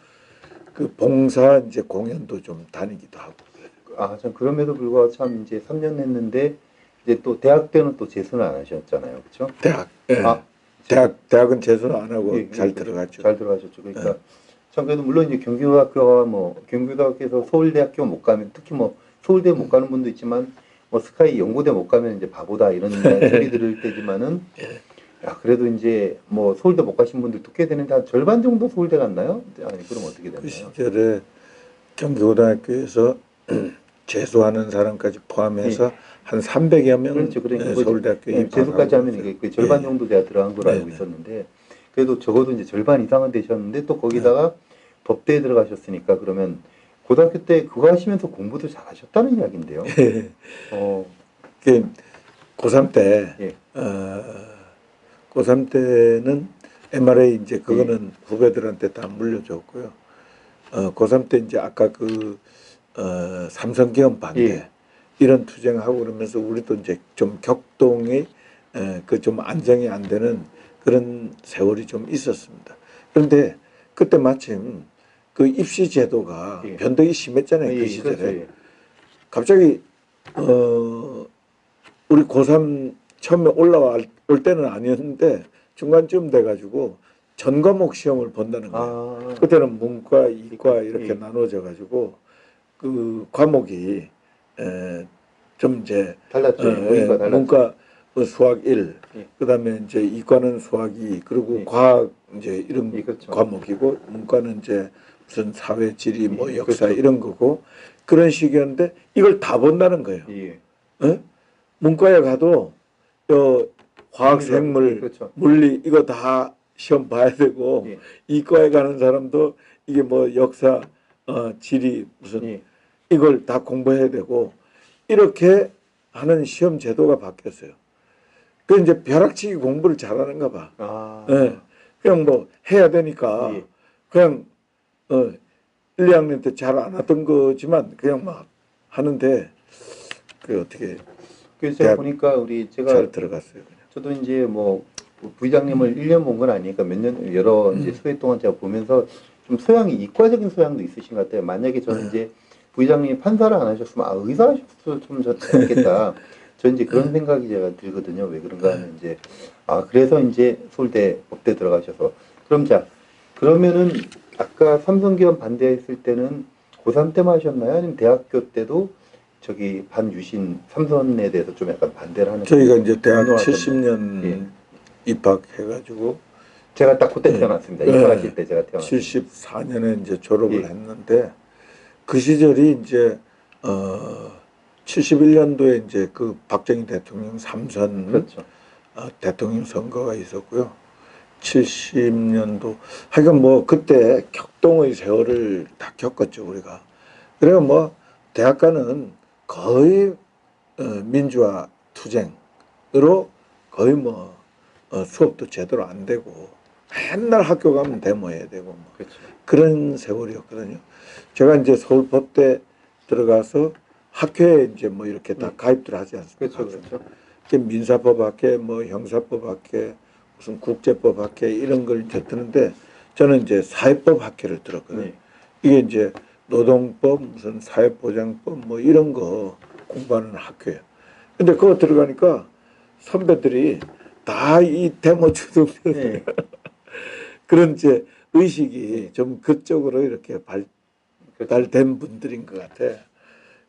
Speaker 3: 그 봉사 이제 공연도 좀 다니기도 하고.
Speaker 2: 전 그럼에도 불구하고 참 이제 3년 했는데 이제 또 대학 때는 또 재수는 안 하셨잖아요, 그렇죠?
Speaker 3: 대학, 예. 대학은 재수를 안 하고
Speaker 2: 예,
Speaker 3: 잘
Speaker 2: 그렇죠.
Speaker 3: 들어갔죠.
Speaker 2: 잘 들어가셨죠. 그러니까 참 그래도 물론 이제 경기고등학교와 뭐 경기고등학교에서 서울대학교 못 가면 특히 뭐 서울대 못 가는 분도 있지만 뭐 스카이 연고대 못 가면 이제 바보다 이런 소리 들을 때지만은 야 그래도 이제 뭐 서울대 못 가신 분들도 꽤 되는데 한 절반 정도 서울대 갔나요? 아니 그럼 어떻게
Speaker 3: 그
Speaker 2: 됐나요?
Speaker 3: 시절에 경기고등학교에서 재수하는 사람까지 포함해서 한 300여 명
Speaker 2: 그렇죠. 그러니까
Speaker 3: 서울대학교 입학하고
Speaker 2: 재수까지 하면 이게 그 절반
Speaker 3: 예.
Speaker 2: 정도 제가 들어간 걸로 알고 있었는데 그래도 적어도 이제 절반 이상은 되셨는데 또 거기다가 법대에 들어가셨으니까 그러면 고등학교 때 그거 하시면서 공부도 잘 하셨다는 이야기인데요.
Speaker 3: 그 고3 때
Speaker 2: 예.
Speaker 3: 고3 때는 MRA 이제 그거는 후배들한테 다 물려줬고요. 고3 때 이제 아까 그 삼성기업 반대 이런 투쟁하고 그러면서 우리도 이제 좀 격동이 그 좀 안정이 안 되는 그런 세월이 좀 있었습니다. 그런데 그때 마침 그 입시 제도가 변덕이 심했잖아요. 그 시절에.
Speaker 2: 그렇죠.
Speaker 3: 갑자기 우리 고3 처음에 올라올 때는 아니었는데 중간쯤 돼가지고 전 과목 시험을 본다는 거예요. 그때는 문과, 이과 이렇게 나눠져 가지고 그 과목이 좀 이제
Speaker 2: 달랐죠.
Speaker 3: 문과 수학 1, 그다음에 이제 이과는 수학 2, 그리고 과학 이제 이런
Speaker 2: 그렇죠.
Speaker 3: 과목이고 문과는 이제 무슨 사회 지리 뭐 역사 이런 거고 그런 식이었는데 이걸 다 본다는 거예요. 문과에 가도 화학, 생물, 물리 이거 다 시험 봐야 되고 이과에 가는 사람도 이게 뭐 역사, 지리 무슨 이걸 다 공부해야 되고 이렇게 하는 시험 제도가 바뀌었어요. 그 이제 벼락치기 공부를 잘하는가 봐. 그냥 뭐 해야 되니까 그냥 1, 2학년 때 잘 안 하던 거지만 그냥 막 하는데 그 어떻게
Speaker 2: 그래서 제가 보니까 제가
Speaker 3: 잘 들어갔어요. 그냥.
Speaker 2: 저도 이제 뭐 부회장님을 1년 본 건 아니니까 몇 년 여러 이제 수회 동안 제가 보면서 좀 소양이 이과적인 소양도 있으신 것 같아요. 만약에 저는 이제 부회장님이 판사를 안 하셨으면 의사 하셨으면 좀 좋겠다. 저 이제 그런 생각이 제가 들거든요. 왜 그런가 하면 이제 그래서 이제 서울대 법대 들어가셔서 그러면은 아까 삼성기업 반대했을 때는 고3 때만 하셨나요? 아니면 대학교 때도 저기 반유신 삼선에 대해서 좀 약간 반대를 하는
Speaker 3: 저희가 이제 대학 70년 입학해가지고
Speaker 2: 제가 딱 그때 태어났습니다. 입학하실 때 제가 태어났습니다.
Speaker 3: 74년에 이제 졸업을 했는데 그 시절이 이제 71년도에 이제 그 박정희 대통령 3선 대통령 선거가 있었고요. 70년도 하여간 뭐 그때 격동의 세월을 다 겪었죠 우리가. 그래가 뭐 대학가는 거의 민주화 투쟁으로 거의 뭐 수업도 제대로 안 되고 맨날 학교 가면 데모해야 되고 뭐 그런 세월이었거든요. 제가 이제 서울법대 들어가서 학회에 이제 뭐 이렇게 다 가입들 하지 않습니까? 민사법학회, 뭐 형사법학회, 무슨 국제법학회 이런 걸 이제 듣는데 저는 이제 사회법학회를 들었거든요. 이게 이제 노동법, 무슨 사회보장법 뭐 이런 거 공부하는 학교예요. 근데 그거 들어가니까 선배들이 다 이 데모 주둥이 그런 이제 의식이 좀 그쪽으로 이렇게 발달된 분들인 것 같아.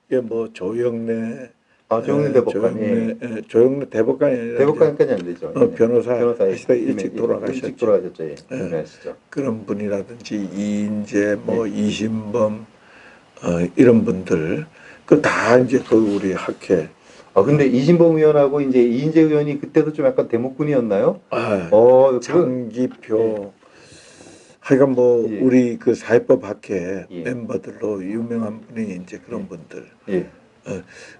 Speaker 3: 이게 뭐 조영래 대법관, 조영래 대법관이 아니라
Speaker 2: 대법관까지 안 되죠.
Speaker 3: 변호사 하시다 일찍 돌아가셨죠.
Speaker 2: 일찍 돌아가셨죠.
Speaker 3: 그런 분이라든지 이인재, 뭐 이신범 이런 분들 그 다 이제 그 우리 학회
Speaker 2: 근데 이진봉 의원하고 이제 이인재 의원이 그때도 좀 약간 대목군이었나요?
Speaker 3: 장기표. 하여간 뭐
Speaker 2: 예.
Speaker 3: 우리 그 사회법 학회
Speaker 2: 예.
Speaker 3: 멤버들로 유명한 분이 이제 그런 분들.
Speaker 2: 예.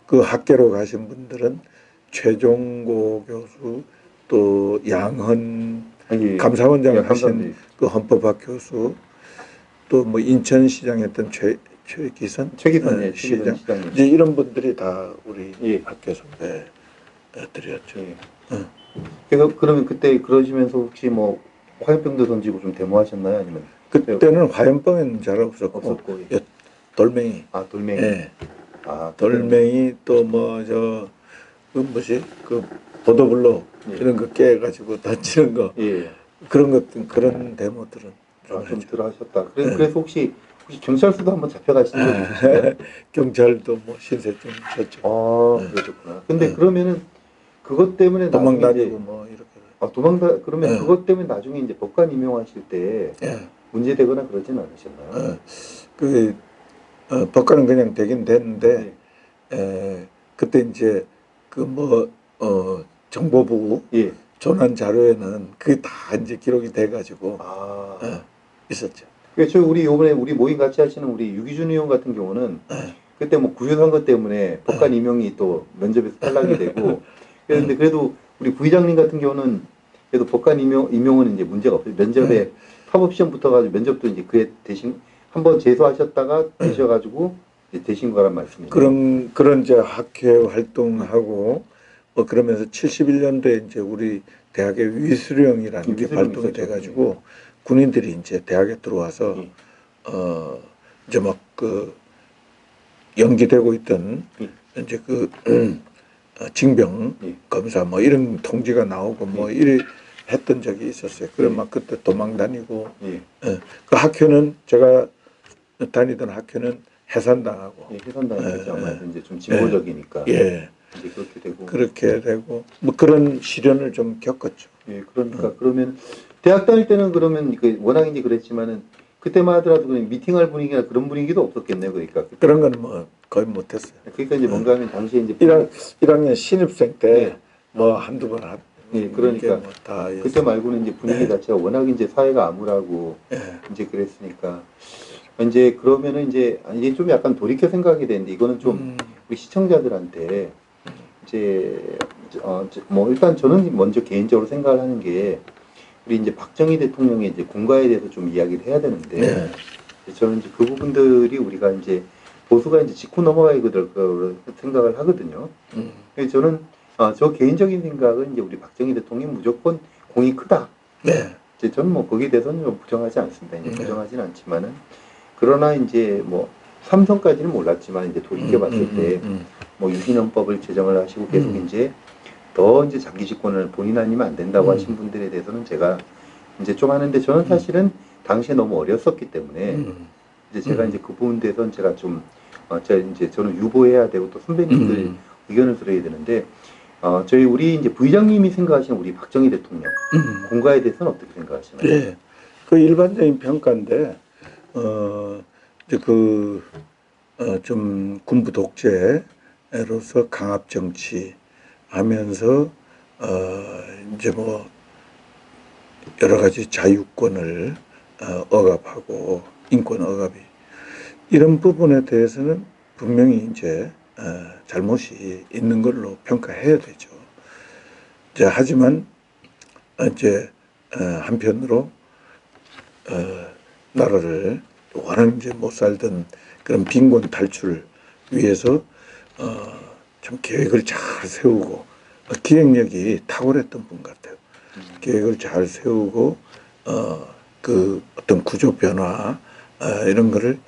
Speaker 3: 그 학계로 가신 분들은 최종고 교수 또 양헌
Speaker 2: 예.
Speaker 3: 감사원장
Speaker 2: 예,
Speaker 3: 하신
Speaker 2: 감사합니다.
Speaker 3: 그 헌법학 교수 또 뭐 인천시장 했던 최기선
Speaker 2: 최기선
Speaker 3: 시장
Speaker 2: 시장님.
Speaker 3: 이제 이런 분들이 다 우리
Speaker 2: 예.
Speaker 3: 학교 선배들이었죠.
Speaker 2: 예. 그러면 그때 그러시면서 혹시 뭐 화염병도 던지고 좀 데모하셨나요? 아니면
Speaker 3: 그때는 화염병은 잘 없었고,
Speaker 2: 없었고,
Speaker 3: 돌멩이.
Speaker 2: 돌멩이.
Speaker 3: 예.
Speaker 2: 그때는-
Speaker 3: 돌멩이 또 뭐 저 그 뭐지 그 보도블록
Speaker 2: 예.
Speaker 3: 이런 거 깨가지고 던지는 거
Speaker 2: 예.
Speaker 3: 그런 것들 그런 데모들은 좀
Speaker 2: 좀
Speaker 3: 했죠.
Speaker 2: 들어하셨다. 그래서 혹시 경찰서도 한번 잡혀가신 적 있으신가요?
Speaker 3: 경찰도 뭐 신세 좀 졌죠.
Speaker 2: 그러셨구나. 근데 그러면은 그것 때문에
Speaker 3: 도망
Speaker 2: 나중에
Speaker 3: 다니고 뭐 이렇게.
Speaker 2: 그러면 그것 때문에 나중에 이제 법관 임용하실 때
Speaker 3: 예.
Speaker 2: 문제되거나 그러진 않으셨나요?
Speaker 3: 그 법관은 그냥 되긴 됐는데 그때 이제 그 뭐 정보부
Speaker 2: 예.
Speaker 3: 조난 자료에는 그게 다 이제 기록이 돼가지고 있었죠.
Speaker 2: 그래서 우리 요번에 우리 모임 같이 하시는 우리 유기준 의원 같은 경우는 그때 뭐 구유선 것 때문에 법관 임용이 또 면접에서 탈락이 되고 그런데 그래도 우리 부의장님 같은 경우는 그래도 법관 임용은 이제 문제가 없어요. 면접에 사법 시험 붙어가지고 면접도 이제 그에 대신 한번 재수하셨다가 되셔가지고 이제 되신 거란 말씀이죠.
Speaker 3: 그런 이제 학회 활동하고 뭐 그러면서 71년도에 이제 우리 대학의 위수령이라는 게 발동이 돼가지고 군인들이 이제 대학에 들어와서 이제 막 그 연기되고 있던 이제 그 징병 검사 뭐 이런 통지가 나오고 뭐 이래 했던 적이 있었어요. 그래 막 그때 도망 다니고 그 학교는 제가 다니던 학교는 해산당하고
Speaker 2: 해산당했죠. 아무래도 이제 좀 진보적이니까 이제 그렇게 되고
Speaker 3: 뭐 그런 시련을 좀 겪었죠.
Speaker 2: 예, 그러니까 그러면 대학 다닐 때는 그러면 그 워낙 이제 그랬지만은 그때만 하더라도 그냥 미팅할 분위기나 그런 분위기도 없었겠네요. 그러니까
Speaker 3: 그런 건 뭐 거의 못했어요.
Speaker 2: 그러니까 이제 뭔가 하면 당시에 이제
Speaker 3: 1학년 신입생 때 뭐 한두 번
Speaker 2: 그러니까
Speaker 3: 뭐 다
Speaker 2: 그때 말고는 이제 분위기 자체가 워낙 이제 사회가 암울하고 이제 그랬으니까 이제 그러면은 이제 좀 약간 돌이켜 생각이 되는데 이거는 좀 우리 시청자들한테 이제 뭐 일단 저는 먼저 개인적으로 생각을 하는 게 우리 이제 박정희 대통령의 이제 공과에 대해서 좀 이야기를 해야 되는데 저는 이제 그 부분들이 우리가 이제 보수가 이제 짚고 넘어가야 될 거라고 생각을 하거든요. 그래서 저는 저 개인적인 생각은 이제 우리 박정희 대통령이 무조건 공이 크다. 이제 저는 뭐 거기에 대해서는 좀 부정하지 않습니다. 이제 부정하지는 않지만은 그러나 이제 뭐 삼성까지는 몰랐지만 이제 돌이켜 봤을 때 뭐 유신헌법을 제정을 하시고 계속 이제 더 이제 장기 집권을 본인 아니면 안 된다고 하신 분들에 대해서는 제가 이제 좀 하는데 저는 사실은 당시에 너무 어렸었기 때문에 이제 제가 이제 그 부분에 대해서는 제가 좀 이제 저는 유보해야 되고 또 선배님들 의견을 들어야 되는데 저희 우리 이제 부의장님이 생각하시는 우리 박정희 대통령 공과에 대해서는 어떻게 생각하시나요?
Speaker 3: 네, 그 일반적인 평가인데 이제 좀 군부 독재로서 강압 정치 하면서 이제 뭐 여러 가지 자유권을 억압하고 인권 억압이 이런 부분에 대해서는 분명히 이제 잘못이 있는 걸로 평가해야 되죠. 이제 하지만 이제 한편으로 나라를 워낙 이제 못 살던 그런 빈곤 탈출 위해서 좀 계획을 잘 세우고 기획력이 탁월했던 분 같아요. 계획을 잘 세우고 그 어떤 구조 변화 이런 거를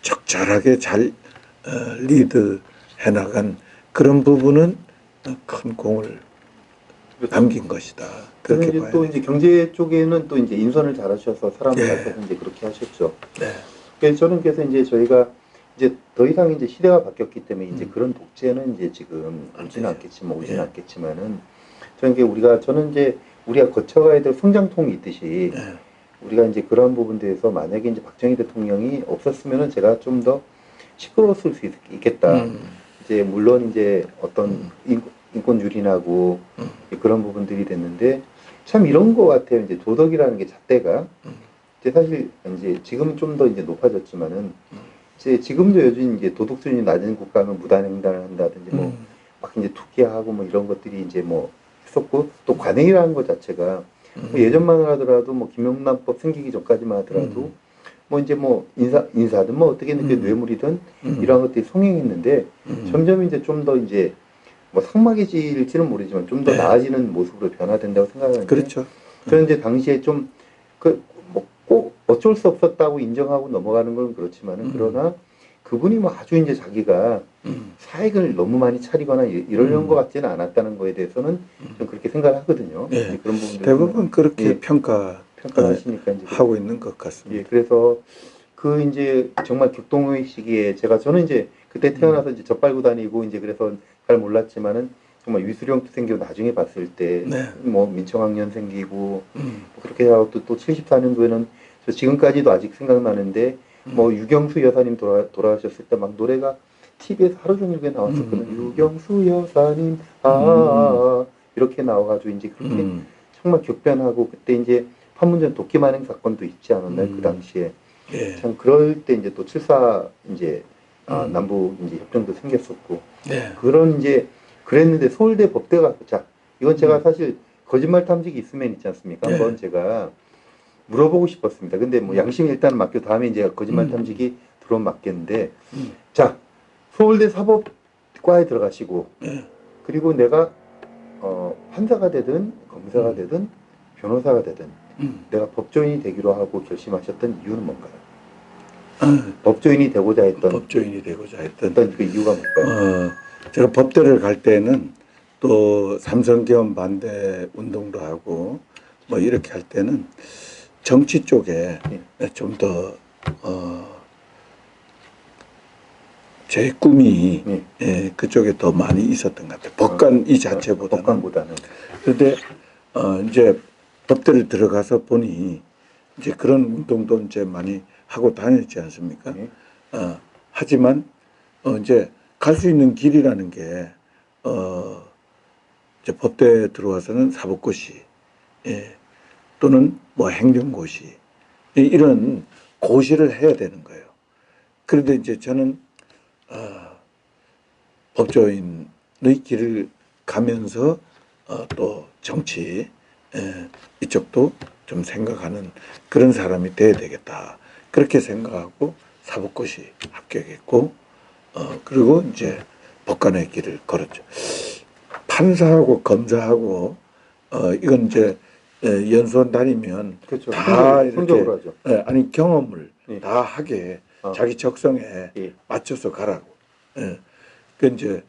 Speaker 3: 적절하게 잘 리드해 나간 그런 부분은 큰 공을 남긴 것이다. 그렇게
Speaker 2: 이제
Speaker 3: 봐야
Speaker 2: 또 이제 경제 쪽에는 또 이제 인선을 잘 하셔서 사람을 잘 써서 이제 그렇게 하셨죠. 그래서 저는 그래서 이제 저희가 이제 더 이상 이제 시대가 바뀌었기 때문에 이제 그런 독재는 이제 지금 오지는 않겠지만은 저는 저는 이제 우리가 거쳐가야 될 성장통이 있듯이 우리가 이제 그런 부분들에서 만약에 이제 박정희 대통령이 없었으면은 제가 좀 더 시끄러웠을 수 있겠다. 이제 물론 이제 어떤 인권유린하고 그런 부분들이 됐는데 참 이런 거 같아요. 이제 도덕이라는 게 잣대가 이제 사실 이제 지금은 좀 더 이제 높아졌지만은 이제 지금도 요즘 이제 도덕 수준이 낮은 국가는 무단횡단을 한다든지 뭐 막 이제 투기하고 뭐 이런 것들이 이제 뭐 했었고 또 관행이라는 것 자체가 뭐 예전만 하더라도 뭐 김영란법 생기기 전까지만 하더라도 뭐 이제 뭐 인사든 뭐 어떻게든 그 뇌물이든 이런 것들이 성행했는데 점점 이제 좀 더 이제 뭐 상막해질지는 모르지만 좀 더
Speaker 3: 네.
Speaker 2: 나아지는 모습으로 변화된다고 생각하는데
Speaker 3: 그렇죠.
Speaker 2: 저는 이제 당시에 좀 그 뭐 꼭 어쩔 수 없었다고 인정하고 넘어가는 건 그렇지만은 그러나 그분이 뭐 아주 이제 자기가 사익을 너무 많이 차리거나 이러려는 것 같지는 않았다는 거에 대해서는 좀 그렇게 생각을 하거든요.
Speaker 3: 예.
Speaker 2: 이제 그런 부분들
Speaker 3: 대부분 그렇게
Speaker 2: 예,
Speaker 3: 평가를
Speaker 2: 하시니까 이제
Speaker 3: 하고 있는 것 같습니다.
Speaker 2: 예, 그래서 그 이제 정말 격동의 시기에 저는 이제 그때 태어나서 이제 젖발고 다니고 이제 그래서 잘 몰랐지만은 정말 위수령도 생기고 나중에 봤을 때
Speaker 3: 네.
Speaker 2: 뭐 민청학년 생기고 뭐 그렇게 하고 또 74년도에는 저 지금까지도 아직 생각나는데 뭐 유경수 여사님 돌아가셨을 때 막 노래가 TV에서 하루 종일 그게 나왔었거든요. 유경수 여사님 이렇게 나와가지고 이제 그렇게 정말 격변하고 그때 이제 판문점 도끼 만행 사건도 있지 않았나요? 그 당시에
Speaker 3: 예.
Speaker 2: 참 그럴 때 이제 또 7.4 이제 남북 이제 협정도 생겼었고
Speaker 3: 네.
Speaker 2: 그런 이제 그랬는데 서울대 법대가 자 이건 제가 사실 거짓말 탐지기 있으면 있지 않습니까?
Speaker 3: 네.
Speaker 2: 한번 제가 물어보고 싶었습니다. 근데 뭐 양심 일단 맡겨 다음에 이제 거짓말 탐지기 들어오면 맡겠는데 자 서울대 사법과에 들어가시고 그리고 내가 판사가 되든 검사가 되든 변호사가 되든 내가 법조인이 되기로 하고 결심하셨던 이유는 뭔가요? 법조인이 되고자 했던
Speaker 3: 법조인이 되고자 했던
Speaker 2: 어떤 그 이유가 뭘까요?
Speaker 3: 제가 법대를 갈 때는 또 삼성계엄 반대 운동도 하고 뭐 이렇게 할 때는 정치 쪽에 좀 더 제 꿈이 예, 그쪽에 더 많이 있었던 것 같아요. 법관 이 자체보다는.
Speaker 2: 법관보다는.
Speaker 3: 그런데 이제 법대를 들어가서 보니 이제 그런 운동도 이제 많이 하고 다녔지 않습니까? 하지만 이제 갈 수 있는 길이라는 게 이제 법대에 들어와서는 사법고시 예, 또는 뭐 행정고시 이런 고시를 해야 되는 거예요. 그런데 이제 저는 법조인의 길을 가면서 또 정치 이쪽도 좀 생각하는 그런 사람이 돼야 되겠다. 그렇게 생각하고 사법고시 합격했고 그리고 이제 법관의 길을 걸었죠. 판사하고 검사하고 이건 이제 연수원 다니면
Speaker 2: 그렇죠.
Speaker 3: 다 이렇게
Speaker 2: 성적으로 하죠.
Speaker 3: 아니 경험을
Speaker 2: 예.
Speaker 3: 다 하게 자기 적성에 맞춰서 가라고. 그 이제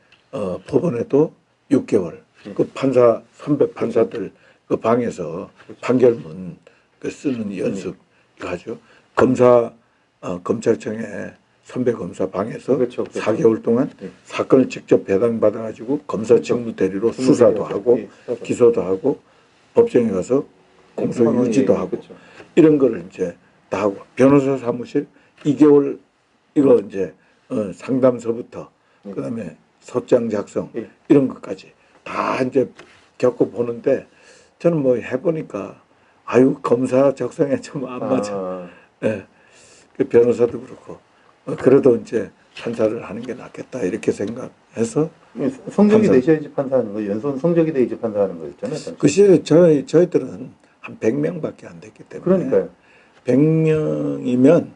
Speaker 3: 법원에도 6개월 그 판사 선배 판사들 그 방에서 판결문 그 쓰는 연습 하죠. 검사 검찰청에 선배 검사 방에서 4개월 동안 사건을 직접 배당받아 가지고 검사 직무 대리로 수사도 하고 기소도 하고 법정에 가서 공소 유지도 하고 이런 거를 이제 다 하고 변호사 사무실 2개월 이거 이제 상담서부터 그다음에 소장 작성 이런 것까지 다 이제 겪어 보는데 저는 뭐 해보니까 아유 검사 적성에 좀 안 맞아. 예, 그 변호사도 그렇고 그래도 이제 판사를 하는 게 낫겠다 이렇게 생각해서
Speaker 2: 성적이 내셔야지 판사하는 거 연수원 성적이 돼야지 판사하는 거였잖아요.
Speaker 3: 그 시절에 저희들은 한 100명밖에 안 됐기 때문에
Speaker 2: 그러니까요.
Speaker 3: 100명이면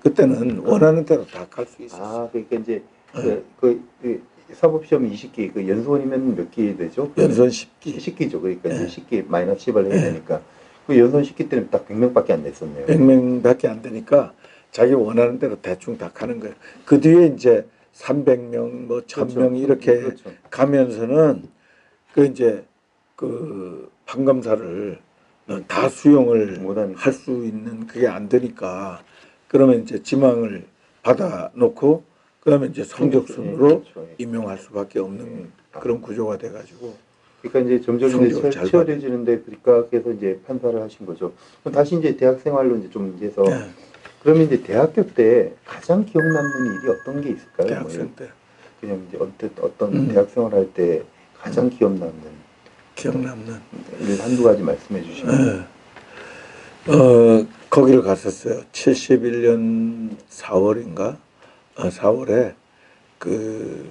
Speaker 3: 그때는 원하는 대로 다 갈 수 있었어요.
Speaker 2: 그러니까 이제 그 사법시험 20기 그 연수원이면 몇 기 되죠?
Speaker 3: 연수원 10기.
Speaker 2: 10기죠. 그러니까 이제 10기 마이너스 10을 해야 되니까 그 연수원 10기 때는 딱 100명밖에 안 됐었네요.
Speaker 3: 100명밖에 안 되니까 자기 원하는 대로 대충 다 가는 거예요. 그 뒤에 이제 300명, 뭐 1000명 이렇게 가면서는 그 이제 그 판검사를 다 수용을 할 수 있는 그게 안 되니까 그러면 이제 지망을 받아 놓고 그다음에 이제 성적순으로 임용할 수밖에 없는 그런 구조가 돼 가지고
Speaker 2: 그러니까 이제 점점 이제 치열해지는데 그러니까 그래서 이제 판사를 하신 거죠. 그럼 다시 이제 대학 생활로 이제 좀 해서 그러면 이제 대학교 때 가장 기억 남는 일이 어떤 게 있을까요?
Speaker 3: 대학생 때
Speaker 2: 그냥 이제 어떤 대학 생활할 때 가장 기억 남는 일 한두 가지 말씀해 주시면.
Speaker 3: 거기를 갔었어요. 71년 4월인가? 4월에 그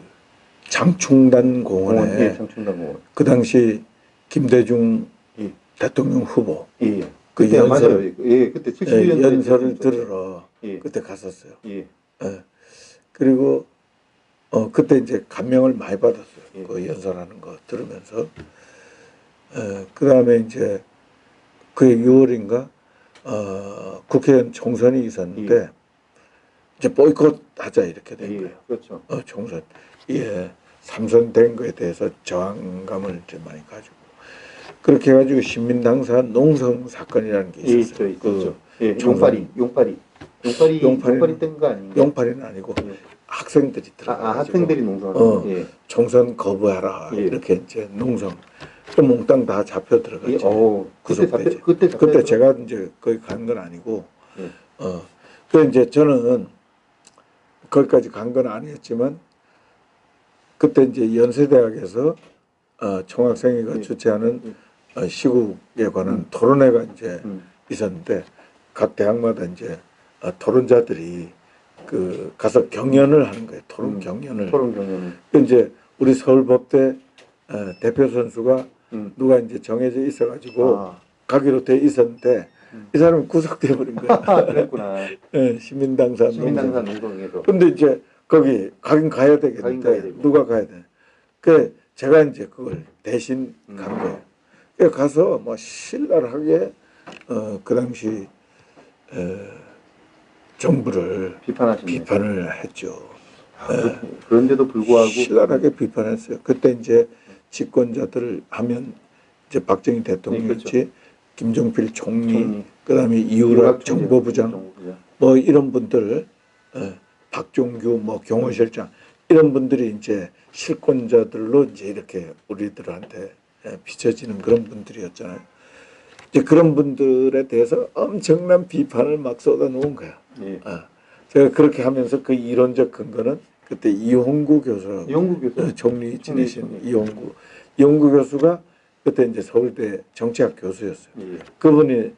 Speaker 3: 장충단 공원에
Speaker 2: 예, 장충단공원.
Speaker 3: 그 당시 김대중
Speaker 2: 예.
Speaker 3: 대통령 후보
Speaker 2: 예.
Speaker 3: 그
Speaker 2: 그때
Speaker 3: 연설,
Speaker 2: 맞아요. 예, 그때 71년
Speaker 3: 연설을 들으러
Speaker 2: 예.
Speaker 3: 그때 갔었어요.
Speaker 2: 예.
Speaker 3: 그리고 그때 이제 감명을 많이 받았어요.
Speaker 2: 예.
Speaker 3: 그 연설하는 거 들으면서. 그 다음에 이제 그해 6월인가 국회의원 총선이 있었는데
Speaker 2: 예.
Speaker 3: 이제 보이콧 하자 이렇게 된
Speaker 2: 예.
Speaker 3: 거예요.
Speaker 2: 그렇죠.
Speaker 3: 총선. 예. 삼선된 거에 대해서 저항감을 이제 많이 가지고 그렇게 해가지고 신민당사 농성 사건이라는 게
Speaker 2: 예,
Speaker 3: 있었어요.
Speaker 2: 있죠. 예,
Speaker 3: 총선.
Speaker 2: 용팔이 뗀 거 아닌가?
Speaker 3: 용팔이는 아니고
Speaker 2: 예.
Speaker 3: 학생들이 들어가가지고
Speaker 2: 학생들이 농성하는. 예.
Speaker 3: 총선 거부하라
Speaker 2: 예.
Speaker 3: 이렇게 이제 농성 또 몽땅 다 잡혀 들어갔죠.
Speaker 2: 예. 구속되지.
Speaker 3: 그때 제가 이제 거기 간 건 아니고
Speaker 2: 예.
Speaker 3: 그 이제 저는 거기까지 간 건 아니었지만 그때 이제 연세대학에서 총학생회가
Speaker 2: 예.
Speaker 3: 주최하는 시국에 관한 토론회가 이제 있었는데 각 대학마다 이제 토론자들이 그 가서 경연을 하는 거예요. 토론 경연을. 이제 우리 서울법대 대표 선수가 누가 이제 정해져 있어가지고 가기로 돼 있었는데 이 사람이 구속돼 버린 거야.
Speaker 2: 그랬구나.
Speaker 3: 시민당사
Speaker 2: 농성에서.
Speaker 3: 근데 이제 거기 가긴 가야 되겠는데 누가 가야 돼. 그 제가 이제 그걸 대신 간 거예요. 그 가서 뭐 신랄하게 그 당시 정부를 비판을 했죠.
Speaker 2: 그런데도 불구하고
Speaker 3: 신랄하게 비판했어요. 그때 이제 집권자들을 하면 이제 박정희 대통령이었지,
Speaker 2: 그렇죠.
Speaker 3: 김종필 총리, 그다음에 이우락 정보부장, 뭐 이런 분들, 박종규, 뭐 경호실장 이런 분들이 이제 실권자들로 이제 이렇게 우리들한테 비춰지는 그런 분들이었잖아요. 이제 그런 분들에 대해서 엄청난 비판을 막 쏟아놓은 거야.
Speaker 2: 예.
Speaker 3: 제가 그렇게 하면서 그 이론적 근거는 그때 이홍구 교수라고 총리 지내신 이홍구 교수가 그때 이제 서울대 정치학 교수였어요.
Speaker 2: 예.
Speaker 3: 그분이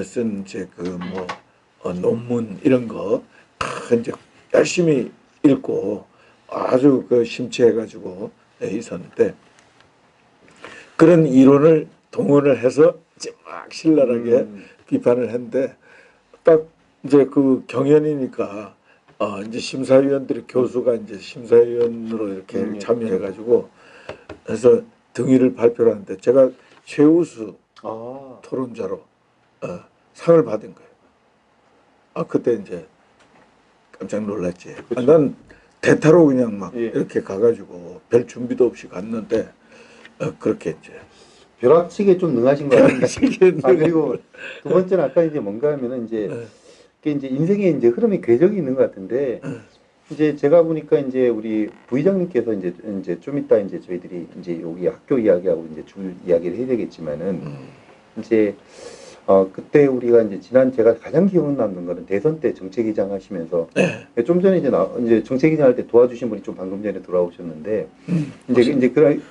Speaker 3: 쓴 이제 그 뭐 논문 이런 거 이제 열심히 읽고 아주 그 심취해가지고 있었는데 그런 이론을 동원을 해서 이제 막 신랄하게 비판을 했는데 딱 이제 그 경연이니까 이제 심사위원들이 교수가 이제 심사위원으로 이렇게 참여해가지고 해서 등위를 발표를 하는데 제가 최우수 토론자로 상을 받은 거예요. 그때 이제 깜짝 놀랐지. 난 대타로 그냥 막 이렇게 가가지고 별 준비도 없이 갔는데 그렇게 이제
Speaker 2: 벼락치기에 좀 능하신 거 같은데. 그리고 두 번째는 아까 이제 뭔가 하면은 이제 그게 이제 인생에 이제 흐름이 궤적이 있는 것 같은데 이제 제가 보니까 이제 우리 부의장님께서 이제 좀 이따 이제 저희들이 이제 여기 학교 이야기하고 이제 줄 이야기를 해야 되겠지만은 이제 그때 우리가 이제 제가 가장 기억 남는 거는 대선 때 정책위장 하시면서 좀 전에 이제 정책위장 할 때 도와주신 분이 좀 방금 전에 돌아오셨는데 이제 그런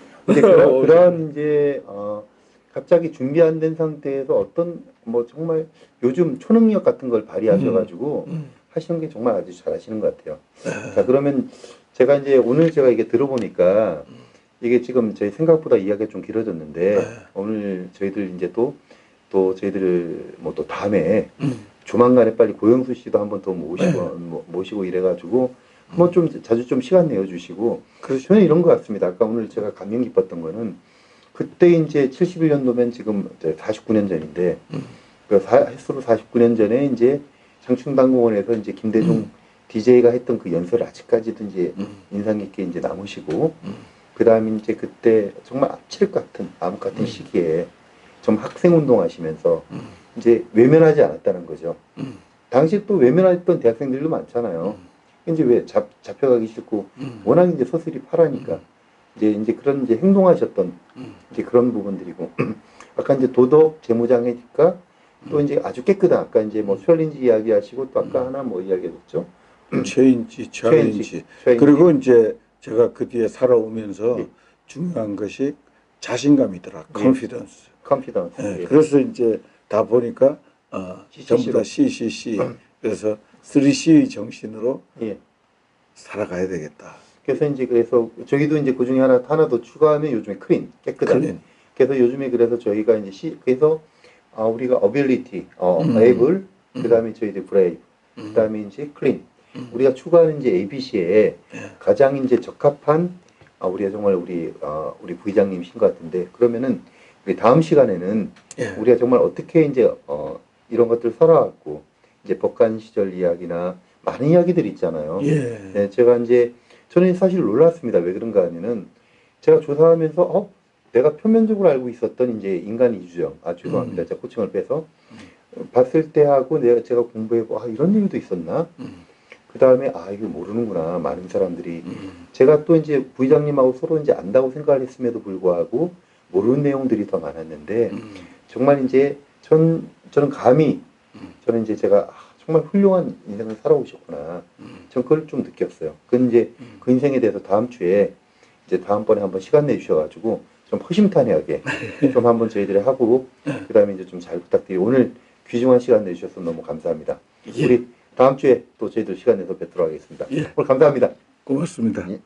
Speaker 2: 이제 갑자기 준비 안 된 상태에서 어떤 뭐 정말 요즘 초능력 같은 걸 발휘하셔가지고 하시는 게 정말 아주 잘하시는 것 같아요. 자, 그러면 제가 이제 오늘 제가 이게 들어보니까 이게 지금 저희 생각보다 이야기가 좀 길어졌는데 오늘 저희들 이제 또 저희들 뭐 또 다음에 조만간에 빨리 고영수 씨도 한번 더 모시고 이래가지고 뭐 좀 자주 좀 시간 내어주시고 저는 이런 것 같습니다. 아까 오늘 제가 감명 깊었던 거는 그때 이제 71년도면 지금 49년 전인데 햇수로 49년 전에 이제 장충당공원에서 이제 김대중 DJ가 했던 그 연설을 아직까지도 이제 인상 깊게 이제 남으시고 그 다음에 이제 그때 정말 칠흑 같은 암흑 같은 시기에 좀 학생 운동하시면서 이제 외면하지 않았다는 거죠. 당시 또 외면했던 대학생들도 많잖아요. 이제 왜 잡혀가기 싫고 워낙 이제 서슬이 파라니까 이제 그런 이제 행동하셨던 이제 그런 부분들이고 아까 이제 도덕 재무장애니까 또 이제 아주 깨끗한 아까 이제 뭐 수혈인지 이야기하시고 또 아까 하나 뭐 이야기했죠.
Speaker 3: 최인지 그리고 이제 제가 그 뒤에 살아오면서
Speaker 2: 예.
Speaker 3: 중요한 것이 자신감이더라. confidence.
Speaker 2: 컨피던스.
Speaker 3: 예,
Speaker 2: 예.
Speaker 3: 그래서 이제 다 보니까 전부 다 CCC. 그래서 3C의 정신으로
Speaker 2: 예.
Speaker 3: 살아가야 되겠다.
Speaker 2: 그래서 저희도 이제 그 중에 하나 더 추가하면 요즘에 클린, 깨끗한.
Speaker 3: 클린.
Speaker 2: 그래서 요즘에 그래서 저희가 이제 그래서 우리가 ability, able, 그다음에 저희들 brave, 그다음에 이제 clean. 우리가 추가하는 이제 ABC에 가장 이제 적합한 우리가 정말 우리 부의장님이신 것 같은데 그러면은 우리 다음 시간에는
Speaker 3: 예.
Speaker 2: 우리가 정말 어떻게 이제 이런 것들 살아왔고 이제 법관 시절 이야기나 많은 이야기들이 있잖아요.
Speaker 3: 예.
Speaker 2: 네, 제가 이제 저는 사실 놀랐습니다. 왜 그런가 하면은 제가 조사하면서 내가 표면적으로 알고 있었던 이제 인간 이주영, 죄송합니다. 제가 호칭을 빼서 봤을 때하고 제가 공부해보 이런 일도 있었나? 그 다음에 이걸 모르는구나 많은 사람들이. 제가 또 이제 부의장님하고 서로 이제 안다고 생각을 했음에도 불구하고 모르는 내용들이 더 많았는데 정말 이제 저는 감히 저는 이제 제가 정말 훌륭한 인생을 살아오셨구나. 전 그걸 좀 느꼈어요. 그 이제 그 인생에 대해서 다음 주에 이제 다음번에 한번 시간 내주셔가지고 좀 허심탄회하게 좀 한번 저희들이 하고 그다음에 이제 좀 잘 부탁드리고 오늘 귀중한 시간 내주셔서 너무 감사합니다.
Speaker 3: 예.
Speaker 2: 우리 다음 주에 또 저희들 시간 내서 뵙도록 하겠습니다.
Speaker 3: 예.
Speaker 2: 오늘 감사합니다.
Speaker 3: 고맙습니다.
Speaker 2: 예.